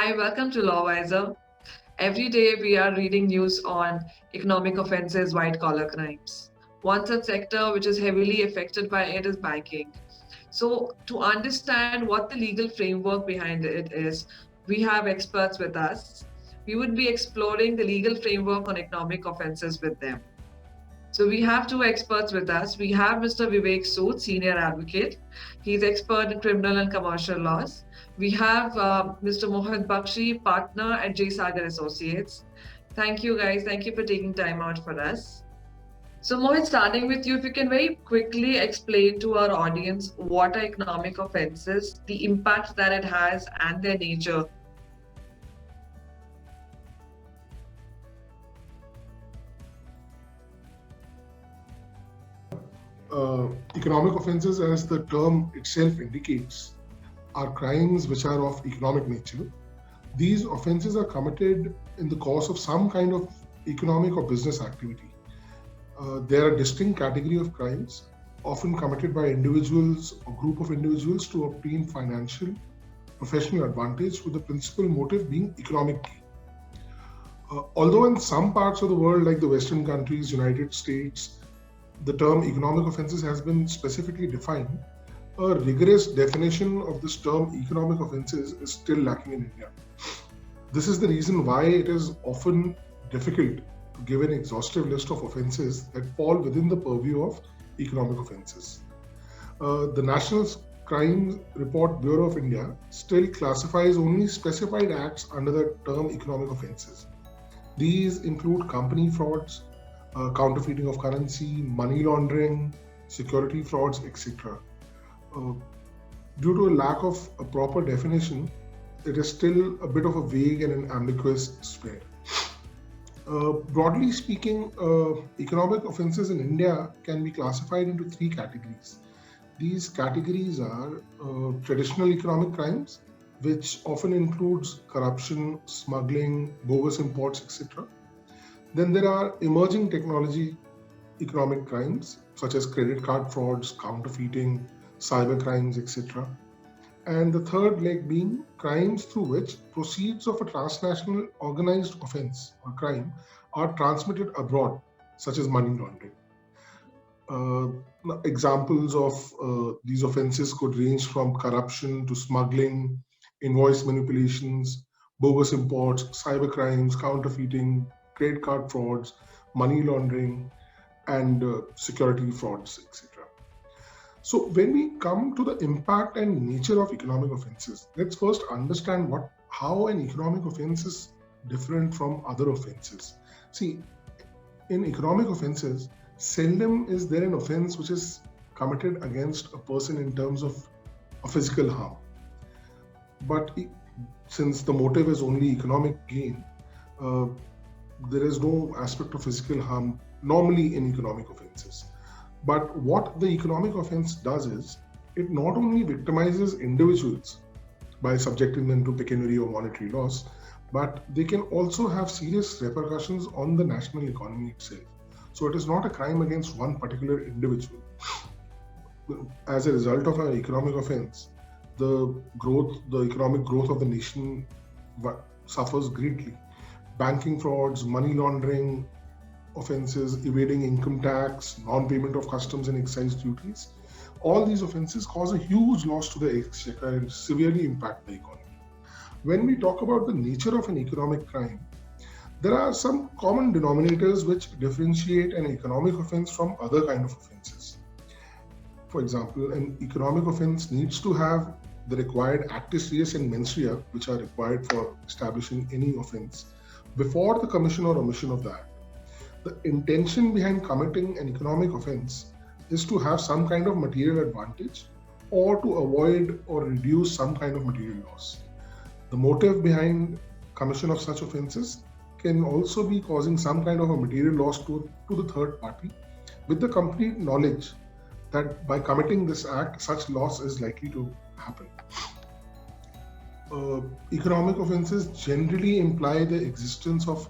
Hi, welcome to Lawwiser. Every day we are reading news on economic offenses, white collar crimes. One such sector which is heavily affected by it is banking. So, to understand what the legal framework behind it is, we have experts with us. We would be exploring the legal framework on economic offenses with them. So we have two experts with us. We have Mr. Vivek Sood, senior advocate. He's expert in criminal and commercial laws. We have Mr. Mohit Bakshi, partner at J Sagar Associates. Thank you, guys. Thank you for taking time out for us. So, Mohit, starting with you, if you can very quickly explain to our audience what are economic offenses, the impact that it has, and their nature. Economic offenses, as the term itself indicates, are crimes which are of economic nature. These offenses are committed in the course of some kind of economic or business activity. They are a distinct category of crimes, often committed by individuals or group of individuals to obtain financial, professional advantage, with the principal motive being economic gain. Although in some parts of the world, like the Western countries, United States, the term economic offenses has been specifically defined, a rigorous definition of this term economic offenses is still lacking in India. This is the reason why it is often difficult to give an exhaustive list of offenses that fall within the purview of economic offenses. The National Crime Report Bureau of India still classifies only specified acts under the term economic offenses. These include company frauds, counterfeiting of currency, money laundering, security frauds, etc. Due to a lack of a proper definition, it is still a bit of a vague and an ambiguous sphere. Broadly speaking, economic offenses in India can be classified into three categories. These categories are traditional economic crimes, which often includes corruption, smuggling, bogus imports, etc. Then there are emerging technology economic crimes, such as credit card frauds, counterfeiting, cyber crimes, etc. And the third leg being crimes through which proceeds of a transnational organized offense or crime are transmitted abroad, such as money laundering. Examples of these offenses could range from corruption to smuggling, invoice manipulations, bogus imports, cyber crimes, counterfeiting, credit card frauds, money laundering, and security frauds, etc. So when we come to the impact and nature of economic offenses, let's first understand how an economic offense is different from other offenses. See, in economic offenses, seldom is there an offense which is committed against a person in terms of a physical harm. But since the motive is only economic gain, there is no aspect of physical harm normally in economic offenses. But what the economic offense does is, it not only victimizes individuals by subjecting them to pecuniary or monetary loss, but they can also have serious repercussions on the national economy itself. So it is not a crime against one particular individual. As a result of an economic offense, the economic growth of the nation suffers greatly. Banking frauds, money laundering offenses, evading income tax, non-payment of customs and excise duties, all these offenses cause a huge loss to the exchequer and severely impact the economy. When we talk about the nature of an economic crime, there are some common denominators which differentiate an economic offense from other kind of offenses. For example, an economic offense needs to have the required actus reus and mens rea, which are required for establishing any offense, before the commission or omission of the act. The intention behind committing an economic offense is to have some kind of material advantage or to avoid or reduce some kind of material loss. The motive behind commission of such offenses can also be causing some kind of a material loss to the third party, with the complete knowledge that by committing this act, such loss is likely to happen. Economic offenses generally imply the existence of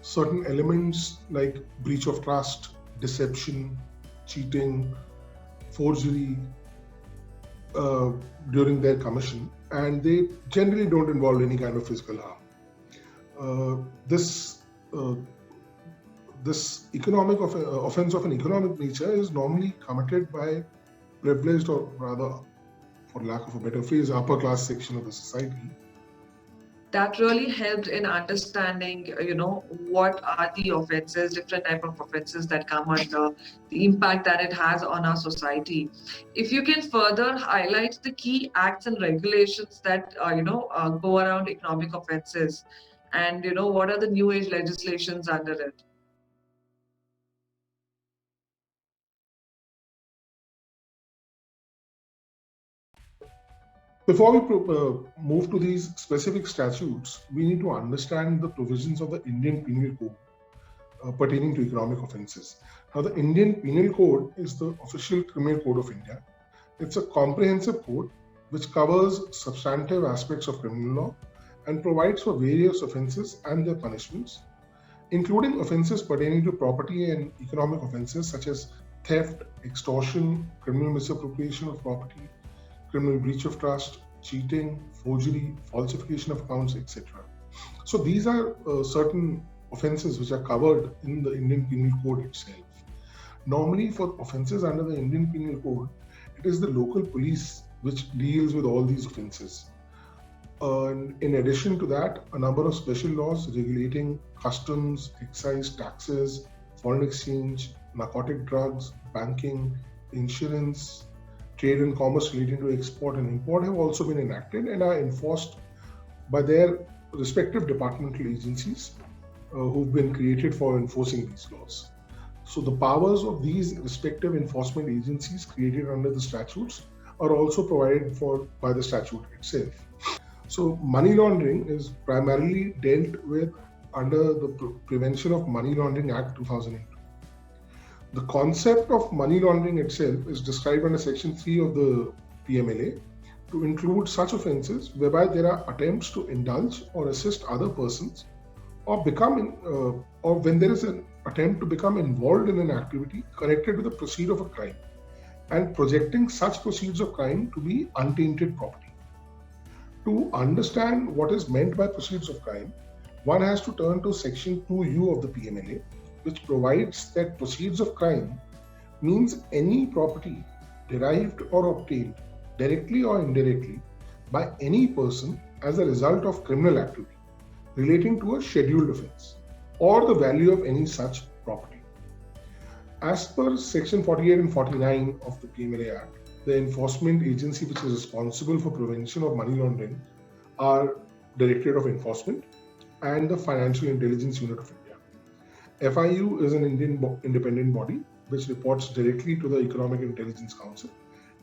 certain elements like breach of trust, deception, cheating, forgery, uh, during their commission, and they generally don't involve any kind of physical harm. This uh, this economic offense of an economic nature is normally committed by privileged, or rather, for lack of a better phrase, upper class section of the society. That really helped in understanding, what are the offenses, different type of offenses that come under, the impact that it has on our society. If you can further highlight the key acts and regulations that go around economic offenses, and what are the new age legislations under it. Before we move to these specific statutes, we need to understand the provisions of the Indian Penal Code pertaining to economic offences. Now, the Indian Penal Code is the official criminal code of India. It's a comprehensive code which covers substantive aspects of criminal law and provides for various offences and their punishments, including offences pertaining to property and economic offences such as theft, extortion, criminal misappropriation of property, criminal breach of trust, cheating, forgery, falsification of accounts, etc. So these are certain offences which are covered in the Indian Penal Code itself. Normally, for offences under the Indian Penal Code, it is the local police which deals with all these offences. In addition to that, a number of special laws regulating customs, excise, taxes, foreign exchange, narcotic drugs, banking, insurance, trade and commerce relating to export and import have also been enacted and are enforced by their respective departmental agencies who've been created for enforcing these laws. So the powers of these respective enforcement agencies created under the statutes are also provided for by the statute itself. So money laundering is primarily dealt with under the Prevention of Money Laundering Act 2002. The concept of money laundering itself is described under Section 3 of the PMLA to include such offences whereby there are attempts to indulge or assist other persons or when there is an attempt to become involved in an activity connected with the proceed of a crime and projecting such proceeds of crime to be untainted property. To understand what is meant by proceeds of crime, one has to turn to Section 2U of the PMLA, which provides that proceeds of crime means any property derived or obtained directly or indirectly by any person as a result of criminal activity relating to a scheduled offence or the value of any such property. As per Section 48 and 49 of the PMLA Act, the enforcement agency which is responsible for prevention of money laundering are Directorate of Enforcement and the Financial Intelligence Unit of India. FIU is an Indian independent body which reports directly to the Economic Intelligence Council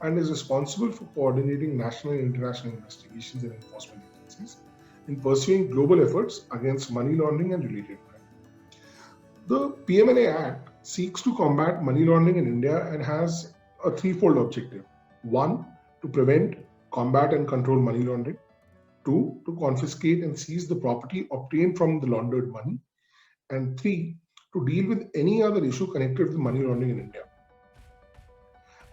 and is responsible for coordinating national and international investigations and enforcement agencies in pursuing global efforts against money laundering and related crime. The PMLA Act seeks to combat money laundering in India and has a threefold objective. 1, to prevent, combat and control money laundering. 2, to confiscate and seize the property obtained from the laundered money. And 3, to deal with any other issue connected with money laundering in India.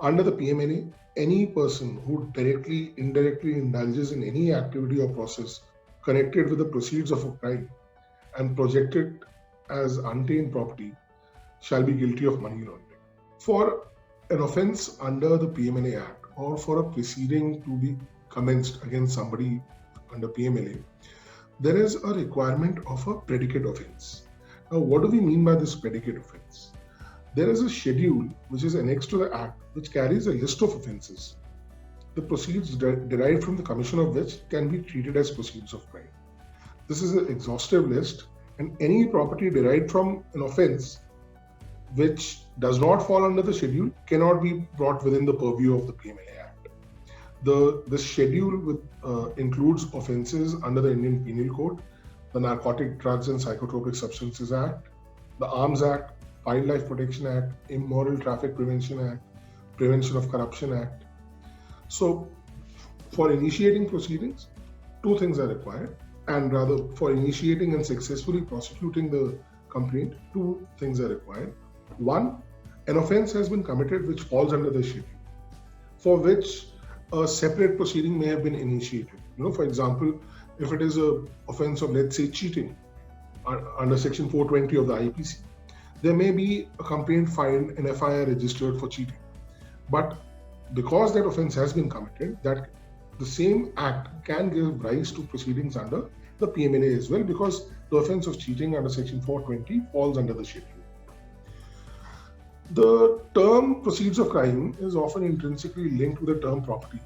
Under the PMLA, any person who directly, indirectly indulges in any activity or process connected with the proceeds of a crime and projected as untainted property shall be guilty of money laundering. For an offence under the PMLA Act or for a proceeding to be commenced against somebody under PMLA, there is a requirement of a predicate offence. Now, what do we mean by this predicate offence? There is a schedule which is annexed to the Act which carries a list of offences, the proceeds derived from the commission of which can be treated as proceeds of crime. This is an exhaustive list, and any property derived from an offence which does not fall under the schedule cannot be brought within the purview of the PMLA Act. The schedule includes offences under the Indian Penal Code, the Narcotic Drugs and Psychotropic Substances Act, the Arms Act, Wildlife Protection Act, Immoral Traffic Prevention Act, Prevention of Corruption Act. So, for initiating proceedings, two things are required, and rather for initiating and successfully prosecuting the complaint, two things are required. 1, an offence has been committed which falls under the schedule, for which a separate proceeding may have been initiated. For example, if it is a offense of, let's say, cheating under Section 420 of the IPC, there may be a complaint filed, an FIR registered for cheating. But because that offense has been committed, that the same act can give rise to proceedings under the PMLA as well, because the offense of cheating under Section 420 falls under the schedule. The term proceeds of crime is often intrinsically linked with the term property,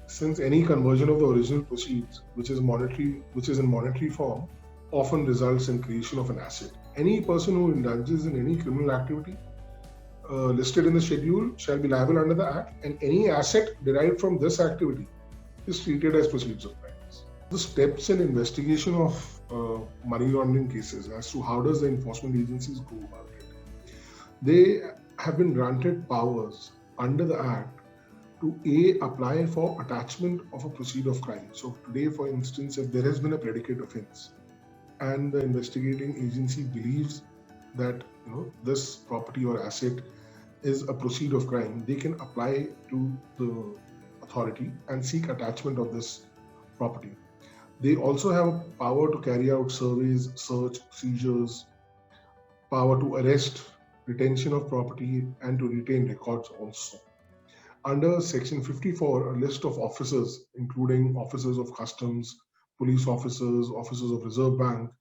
since any conversion of the original proceeds, which is in monetary form, often results in creation of an asset. Any person who indulges in any criminal activity listed in the schedule shall be liable under the Act, and any asset derived from this activity is treated as proceeds of crimes. The steps in investigation of money laundering cases, as to how does the enforcement agencies go about it. They have been granted powers under the Act to apply for attachment of a proceed of crime. So today, for instance, if there has been a predicate offense and the investigating agency believes that this property or asset is a proceed of crime, they can apply to the authority and seek attachment of this property. They also have power to carry out surveys, search, seizures, power to arrest, retention of property, and to retain records also. Under Section 54, a list of officers, including officers of customs, police officers, officers of Reserve Bank,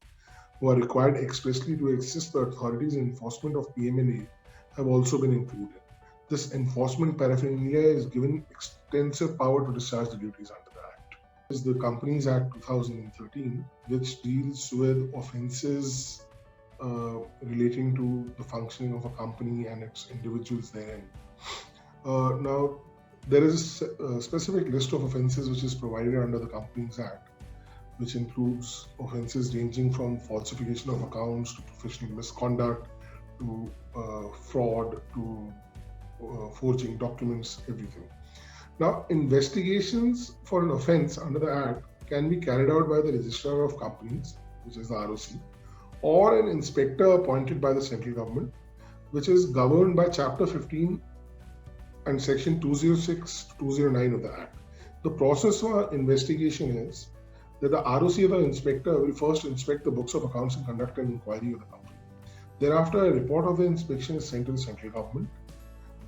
who are required expressly to assist the authorities in enforcement of PMLA, have also been included. This enforcement paraphernalia is given extensive power to discharge the duties under the Act. This is the Companies Act 2013, which deals with offences relating to the functioning of a company and its individuals therein. Now, there is a specific list of offences which is provided under the Companies Act, which includes offences ranging from falsification of accounts to professional misconduct to fraud to forging documents, everything. Now, investigations for an offence under the Act can be carried out by the Registrar of Companies, which is the ROC, or an inspector appointed by the central government, which is governed by Chapter 15 and Section 206 to 209 of the Act. The process for investigation is that the ROC or the inspector will first inspect the books of accounts and conduct an inquiry of the company. Thereafter, a report of the inspection is sent to the central government.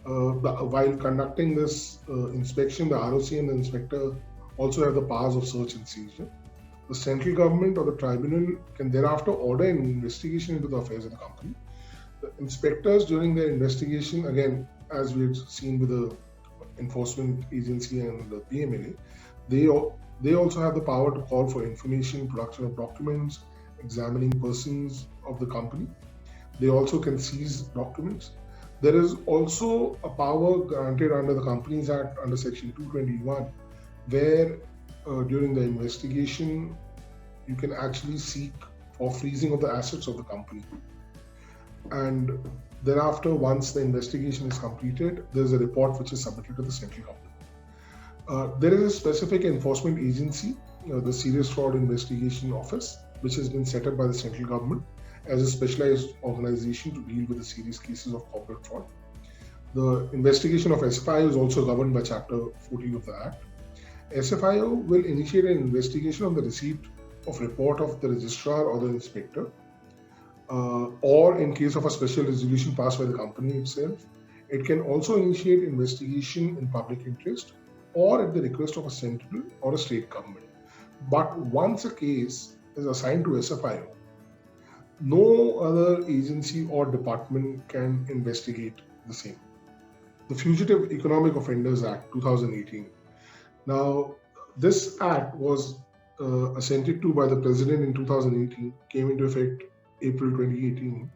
While conducting this inspection, the ROC and the inspector also have the powers of search and seizure. The central government or the tribunal can thereafter order an investigation into the affairs of the company. The inspectors, during their investigation, again, as we had seen with the enforcement agency and the PMLA, they also have the power to call for information, production of documents, examining persons of the company. They also can seize documents. There is also a power granted under the Companies Act under Section 221, where during the investigation, you can actually seek for freezing of the assets of the company. And thereafter, once the investigation is completed, there is a report which is submitted to the central government. There is a specific enforcement agency, the Serious Fraud Investigation Office, which has been set up by the central government as a specialized organization to deal with the serious cases of corporate fraud. The investigation of SFIO is also governed by Chapter 14 of the Act. SFIO will initiate an investigation on the receipt of report of the registrar or the inspector, or in case of a special resolution passed by the company itself. It can also initiate investigation in public interest or at the request of a central or a state government. But once a case is assigned to SFIO, no other agency or department can investigate the same. The Fugitive Economic Offenders Act 2018. Now, this act was assented to by the President in 2018, came into effect April 2018.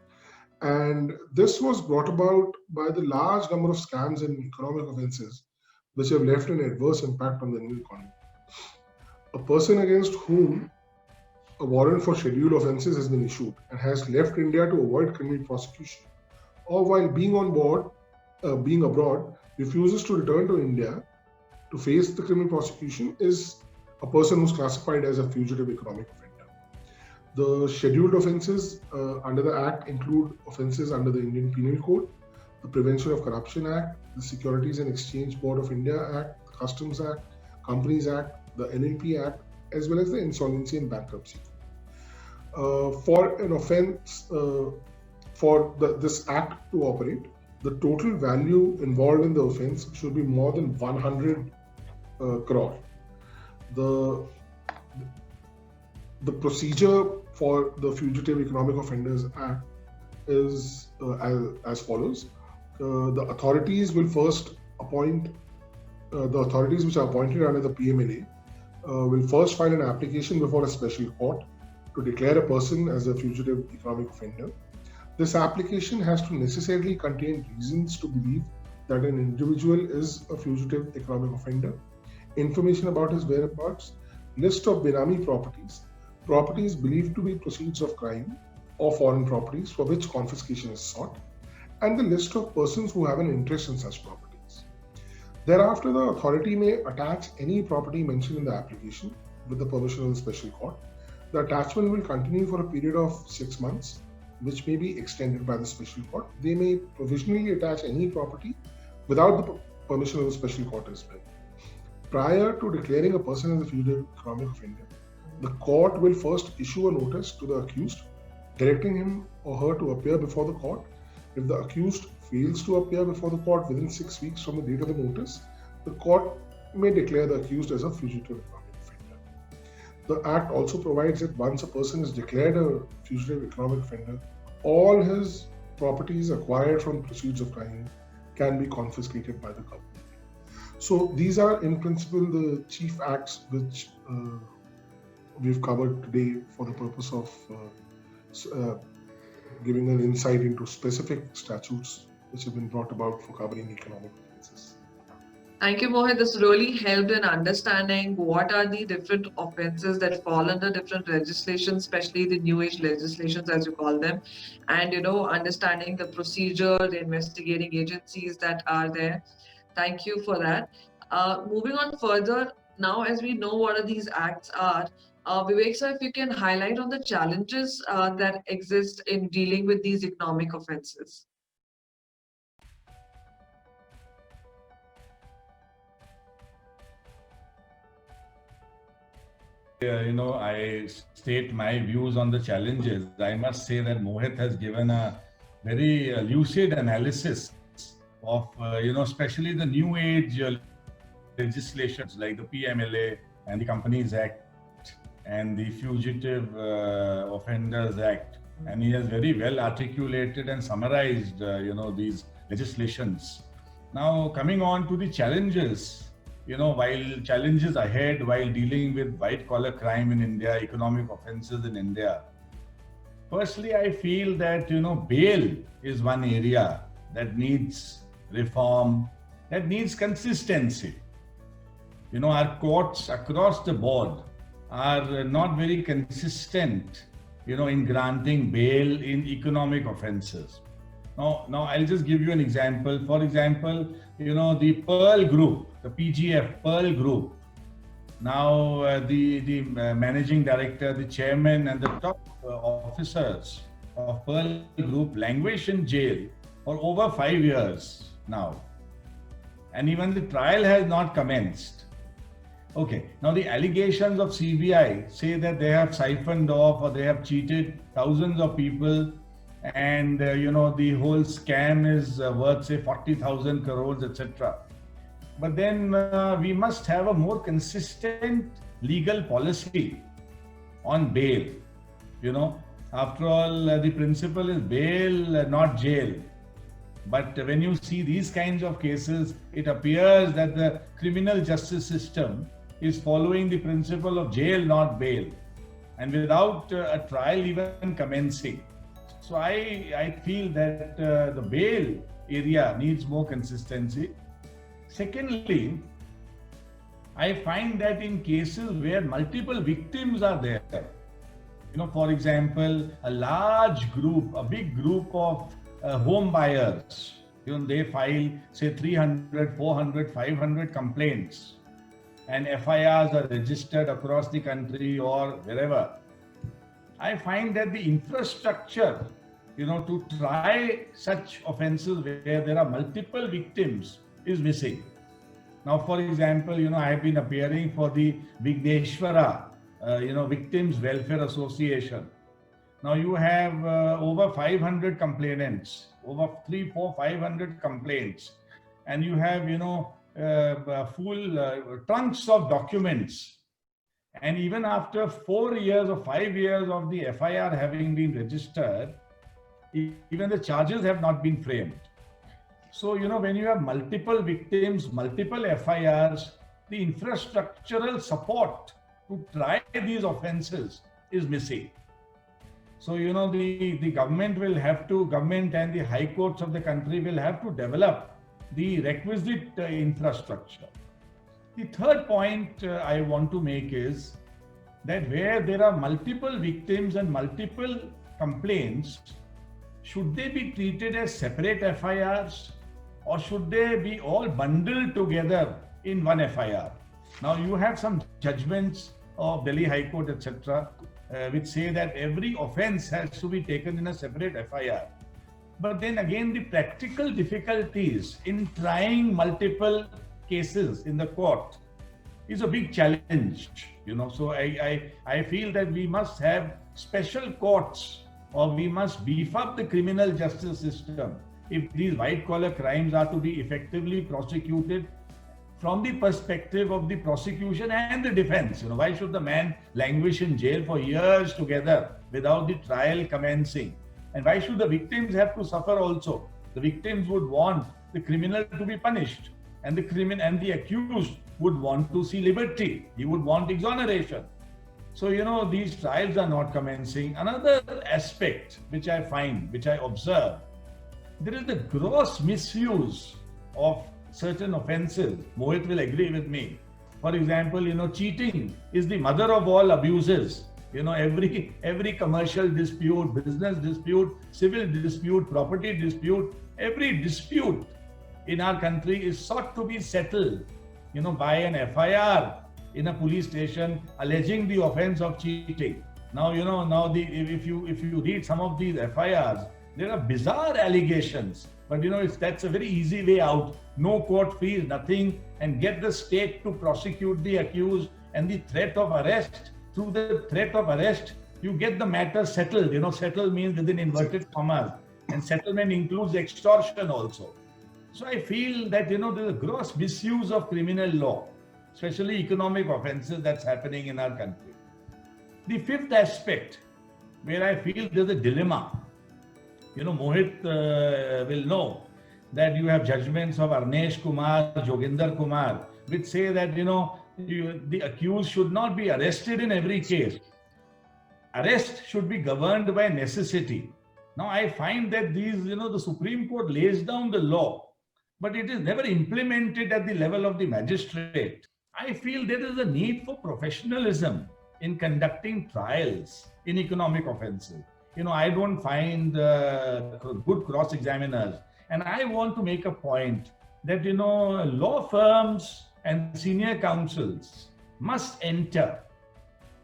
And this was brought about by the large number of scams and economic offences which have left an adverse impact on the Indian economy. A person against whom a warrant for scheduled offences has been issued and has left India to avoid criminal prosecution, or while being abroad, refuses to return to India to face the criminal prosecution, is a person who's classified as a fugitive economic offender. The scheduled offences under the Act include offences under the Indian Penal Code, the Prevention of Corruption Act, the Securities and Exchange Board of India Act, the Customs Act, Companies Act, the LLP Act, as well as the Insolvency and Bankruptcy. For an offence, this act to operate, the total value involved in the offence should be more than 100 crore. The procedure for the Fugitive Economic Offenders Act is as follows. The authorities will first appoint, the authorities which are appointed under the PMLA will first file an application before a special court to declare a person as a fugitive economic offender. This application has to necessarily contain reasons to believe that an individual is a fugitive economic offender, information about his whereabouts, list of Benami properties, properties believed to be proceeds of crime or foreign properties for which confiscation is sought, and the list of persons who have an interest in such properties. Thereafter, the authority may attach any property mentioned in the application with the permission of the special court. The attachment will continue for a period of 6 months, which may be extended by the special court. They may provisionally attach any property without the permission of the special court as well. Prior to declaring a person as a fugitive economic offender, the court will first issue a notice to the accused, directing him or her to appear before the court. If the accused fails to appear before the court within 6 weeks from the date of the notice, the court may declare the accused as a fugitive economic offender. The Act also provides that once a person is declared a fugitive economic offender, all his properties acquired from proceeds of crime can be confiscated by the government. So these are in principle the chief acts which we've covered today for the purpose of giving an insight into specific statutes which have been brought about for covering economic offences. Thank you, Mohit. This really helped in understanding what are the different offenses that fall under different legislations, especially the new age legislations, as you call them, and understanding the procedure, the investigating agencies that are there. Thank you for that. Moving on further, now as we know what are these acts are, Vivek sir, if you can highlight on the challenges that exist in dealing with these economic offenses. I state my views on the challenges. I must say that Mohit has given a very lucid analysis of, especially the new age legislations like the PMLA and the Companies Act and the Fugitive Offenders Act. And he has very well articulated and summarized, these legislations. Now, coming on to the challenges, while challenges ahead while dealing with white-collar crime in India, economic offenses in India, firstly, I feel that, bail is one area that needs reform, that needs consistency. Our courts across the board are not very consistent, in granting bail in economic offenses. Now I'll just give you an example. For example, the Pearl Group, the PGF Pearl Group. Now the managing director, the chairman, and the top officers of Pearl Group languish in jail for over 5 years now, and even the trial has not commenced. Okay, now the allegations of CBI say that they have siphoned off or they have cheated thousands of people, and the whole scam is worth say 40,000 crores, etc. But then we must have a more consistent legal policy on bail. After all, the principle is bail, not jail. But when you see these kinds of cases, it appears that the criminal justice system is following the principle of jail, not bail, and without a trial even commencing. So I feel that the bail area needs more consistency. Secondly, I find that in cases where multiple victims are there, for example, a large group, a big group of home buyers, they file say 300, 400, 500 complaints, and FIRs are registered across the country or wherever. I find that the infrastructure, to try such offenses where there are multiple victims is missing. Now, for example, I have been appearing for the Vigneshwara, Victims Welfare Association. Now you have over 500 complainants, over 3, 4, 500 complaints, and you have, full trunks of documents. And even after 4 years or 5 years of the FIR having been registered, even the charges have not been framed. So, when you have multiple victims, multiple FIRs, the infrastructural support to try these offenses is missing. So, the government and the high courts of the country will have to develop the requisite infrastructure. The third point I want to make is that where there are multiple victims and multiple complaints, should they be treated as separate FIRs or should they be all bundled together in one FIR? Now you have some judgments of Delhi High Court, etc., which say that every offense has to be taken in a separate FIR. But then again, the practical difficulties in trying multiple cases in the court is a big challenge. So I feel that we must have special courts, or we must beef up the criminal justice system if these white-collar crimes are to be effectively prosecuted from the perspective of the prosecution and the defense. Why should the man languish in jail for years together without the trial commencing? And why should the victims have to suffer also? The victims would want the criminal to be punished, and the accused would want to see liberty. He would want exoneration. So, these trials are not commencing. Another aspect which I observe, there is the gross misuse of certain offenses. Mohit will agree with me. For example, cheating is the mother of all abuses. Every commercial dispute, business dispute, civil dispute, property dispute, every dispute in our country is sought to be settled, by an FIR in a police station alleging the offense of cheating. Now, if you read some of these FIRs, there are bizarre allegations, but that's a very easy way out. No court fees, nothing, and get the state to prosecute the accused, and the threat of arrest. Through the threat of arrest, you get the matter settled. Settle means within inverted commas, and settlement includes extortion also. So I feel that there's a gross misuse of criminal law, especially economic offenses, that's happening in our country. The fifth aspect, where I feel there's a dilemma, Mohit will know that you have judgments of Arnesh Kumar, Joginder Kumar, which say that, the accused should not be arrested in every case. Arrest should be governed by necessity. Now, I find that the Supreme Court lays down the law, but it is never implemented at the level of the magistrate. I feel there is a need for professionalism in conducting trials in economic offenses. I don't find good cross-examiners. And I want to make a point that, law firms and senior counsels must enter,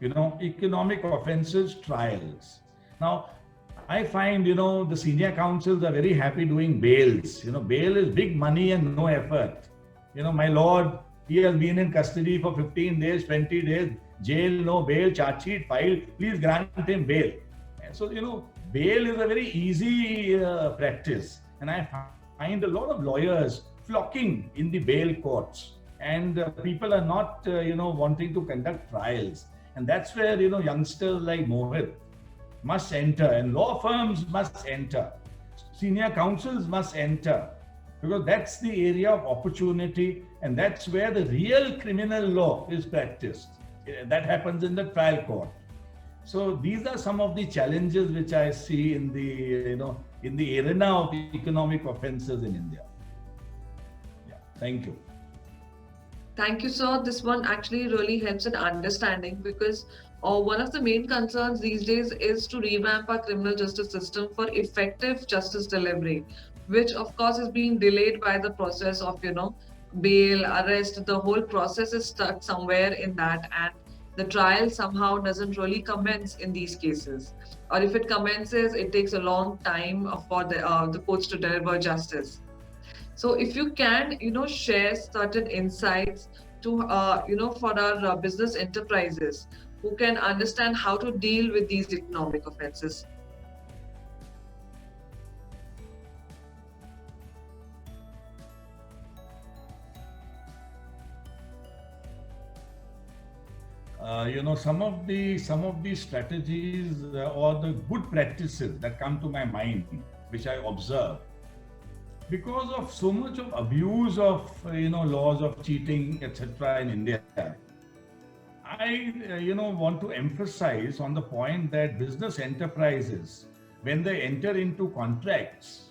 economic offenses trials. Now, I find, the senior counsels are very happy doing bails. Bail is big money and no effort. My lord, he has been in custody for 15 days, 20 days, jail, no bail, charge sheet filed, please grant him bail. And so, bail is a very easy practice. And I find a lot of lawyers flocking in the bail courts. And people are not, wanting to conduct trials. And that's where, youngsters like Mohit must enter, and law firms must enter. Senior counsels must enter, because that's the area of opportunity, and that's where the real criminal law is practiced. That happens in the trial court. So these are some of the challenges which I see in the arena of economic offences in India. Yeah, thank you. Thank you, sir. This one actually really helps in understanding, because one of the main concerns these days is to revamp our criminal justice system for effective justice delivery, which of course is being delayed by the process of, bail, arrest. The whole process is stuck somewhere in that, and the trial somehow doesn't really commence in these cases. Or if it commences, it takes a long time for the courts to deliver justice. So if you can, share certain insights to, for our business enterprises who can understand how to deal with these economic offenses. Some of the strategies or the good practices that come to my mind, which I observe, because of so much of abuse of laws of cheating, etc. in India, I want to emphasize on the point that business enterprises, when they enter into contracts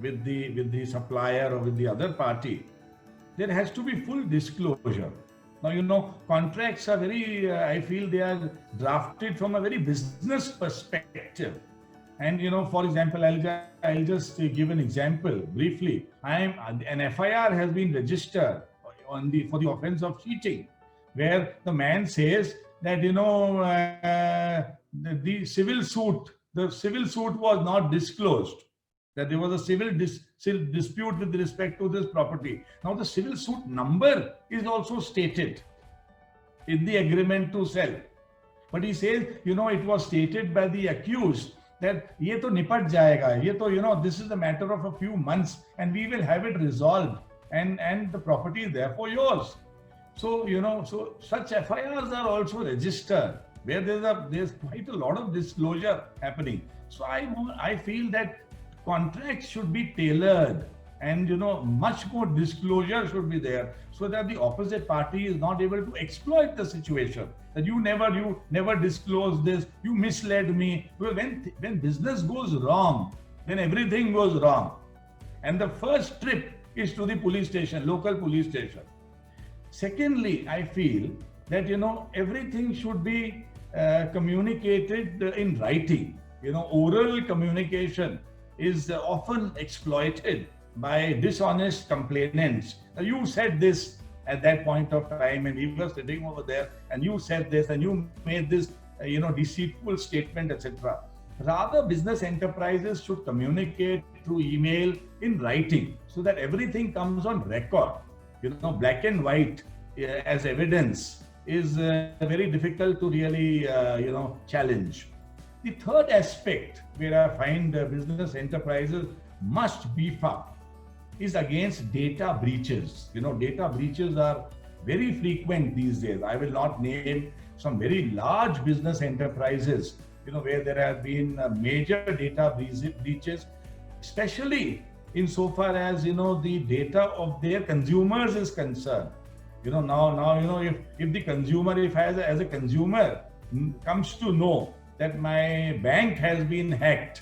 with the supplier or with the other party, there has to be full disclosure. Now, contracts are very, I feel they are drafted from a very business perspective. And, for example, I'll just give an example briefly. An FIR has been registered for the offense of cheating, where the man says that, the civil suit was not disclosed, that there was a civil dispute with respect to this property. Now, the civil suit number is also stated in the agreement to sell. But he says, it was stated by the accused that ye to nipat jayega, this is a matter of a few months and we will have it resolved and the property is therefore yours. So, so such FIRs are also registered where there's quite a lot of disclosure happening. So I feel that contracts should be tailored and much more disclosure should be there so that the opposite party is not able to exploit the situation, that you never disclosed this, you misled me. Well, when business goes wrong, then everything goes wrong, and the first trip is to the police station, local police station. Secondly, I feel that everything should be communicated in writing. Oral communication is often exploited by dishonest complainants. You said this at that point of time and we were sitting over there and you said this and you made this deceitful statement, etc. Rather, business enterprises should communicate through email in writing so that everything comes on record. Black and white as evidence is very difficult to really challenge. The third aspect where I find business enterprises must beef up is against data breaches. Data breaches are very frequent these days. I will not name some very large business enterprises, where there have been major data breaches, especially insofar as, the data of their consumers is concerned. Now, if the consumer, as a consumer comes to know that my bank has been hacked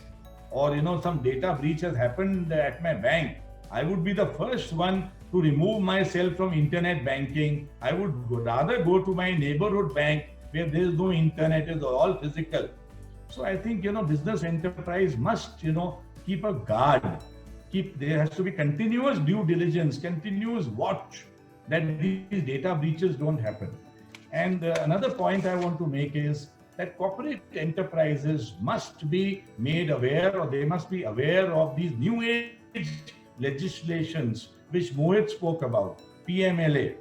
or, some data breach has happened at my bank, I would be the first one to remove myself from internet banking. I would rather go to my neighborhood bank where there is no internet, it's all physical. So I think, business enterprise must, keep a guard. There has to be continuous due diligence, continuous watch that these data breaches don't happen. And another point I want to make is that corporate enterprises must be made aware, or they must be aware of these new age legislations which Mohit spoke about, PMLA,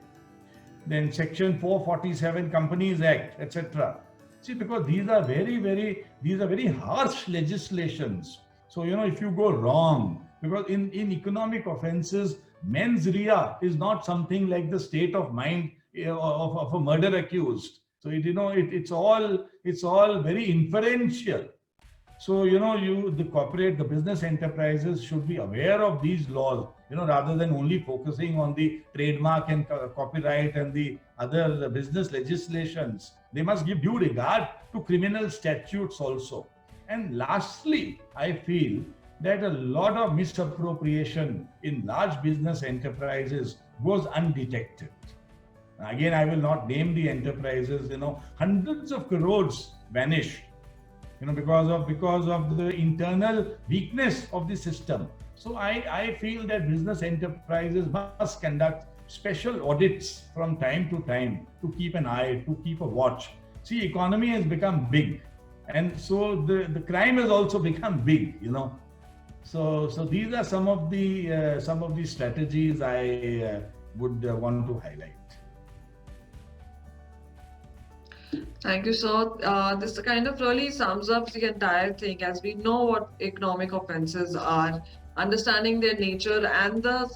then Section 447 Companies Act, etc. See, because these are very harsh legislations. So, if you go wrong, because in economic offenses, mens rea is not something like the state of mind of a murder accused. So it's all very inferential. So the business enterprises should be aware of these laws, rather than only focusing on the trademark and copyright and the other business legislations. They must give due regard to criminal statutes also. And lastly, I feel that a lot of misappropriation in large business enterprises goes undetected. Again, I will not name the enterprises, hundreds of crores vanish, because of the internal weakness of the system. So I feel that business enterprises must conduct special audits from time to time to keep an eye, to keep a watch. See, economy has become big, and so the crime has also become big, So these are some of the strategies I would want to highlight. Thank you, sir. This kind of really sums up the entire thing as we know what economic offenses are, understanding their nature and the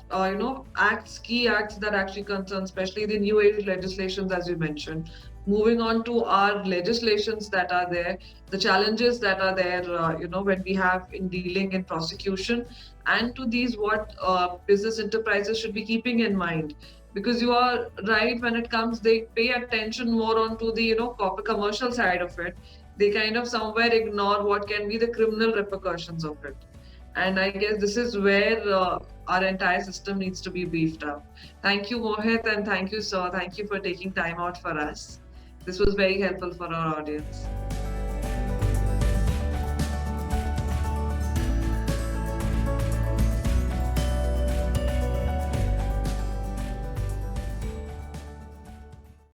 key acts that actually concern, especially the new age legislations as you mentioned. Moving on to our legislations that are there, the challenges that are there, when we have in dealing in prosecution, and to these what business enterprises should be keeping in mind, because you are right, when it comes they pay attention more on to the corporate commercial side of it. They kind of somewhere ignore what can be the criminal repercussions of it, and I guess this is where our entire system needs to be beefed up. Thank you, Mohit, and thank you, sir. Thank you for taking time out for us. This was very helpful for our audience.